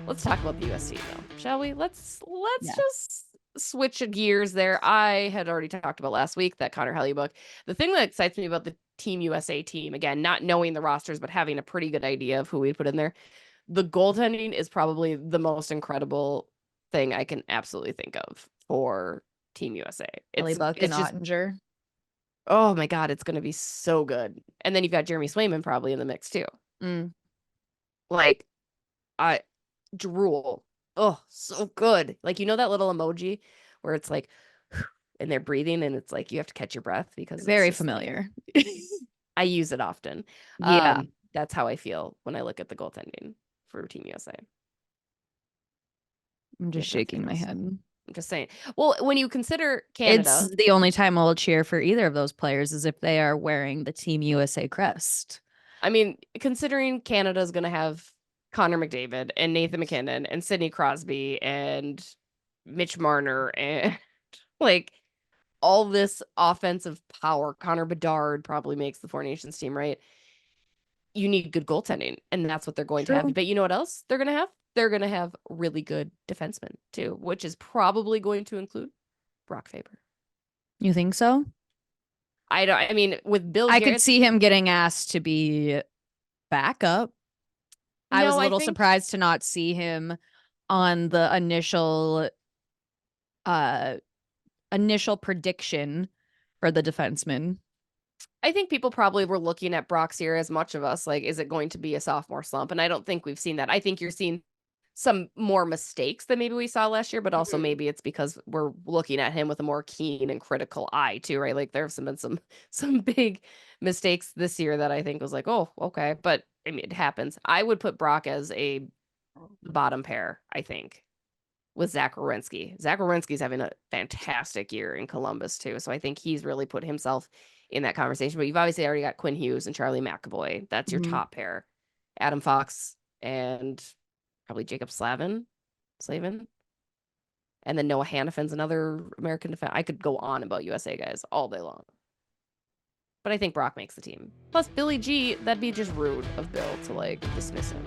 Let's talk about the US team though, shall we? Let's Yeah. just switch gears there. I had already talked about last week that Connor Hellebuck. The thing that excites me about the Team USA team, again, not knowing the rosters, but having a pretty good idea of who we'd put in there. The goaltending is probably the most incredible thing I can absolutely think of for Team USA. Buck and Just, Ottinger. oh my God, it's going to be so good. And then you've got Jeremy Swayman probably in the mix too. Like, I drool. Oh, so good. Like, you know that little emoji where it's like, and they're breathing and it's like you have to catch your breath because Very it's familiar. Like, I use it often. Yeah. That's how I feel when I look at the goaltending for Team USA. I'm just shaking my head. I'm just saying. Well, when you consider Canada, it's the only time I'll cheer for either of those players is if they are wearing the Team USA crest. I mean, considering Canada's going to have Connor McDavid and Nathan McKinnon and Sidney Crosby and Mitch Marner and like all this offensive power, Connor Bedard probably makes the Four Nations team, right? You need good goaltending, and that's what they're going to have. But you know what else they're going to have? They're going to have really good defensemen too, which is probably going to include Brock Faber. You think so? I mean, with Bill I could see him getting asked to be backup. I was a little surprised to not see him on the initial prediction for the defenseman. I think people probably were looking at Brock's year as much of us, like, is it going to be a sophomore slump? And I don't think we've seen that. I think you're seeing some more mistakes than maybe we saw last year, but also maybe it's because we're looking at him with a more keen and critical eye too, right? Like there have been some big mistakes this year that I think was like, oh, okay. But I mean, it happens. I would put Brock as a bottom pair, I think, with Zach Werenski. Zach Werenski's having a fantastic year in Columbus too. So I think he's really put himself in that conversation. But you've obviously already got Quinn Hughes and Charlie McAvoy. That's your top pair. Adam Fox and probably Jacob Slavin. And then Noah Hannafin's another American defense. I could go on about USA guys all day long. But I think Brock makes the team. Plus Billy G, that'd be just rude of Bill to like dismiss him.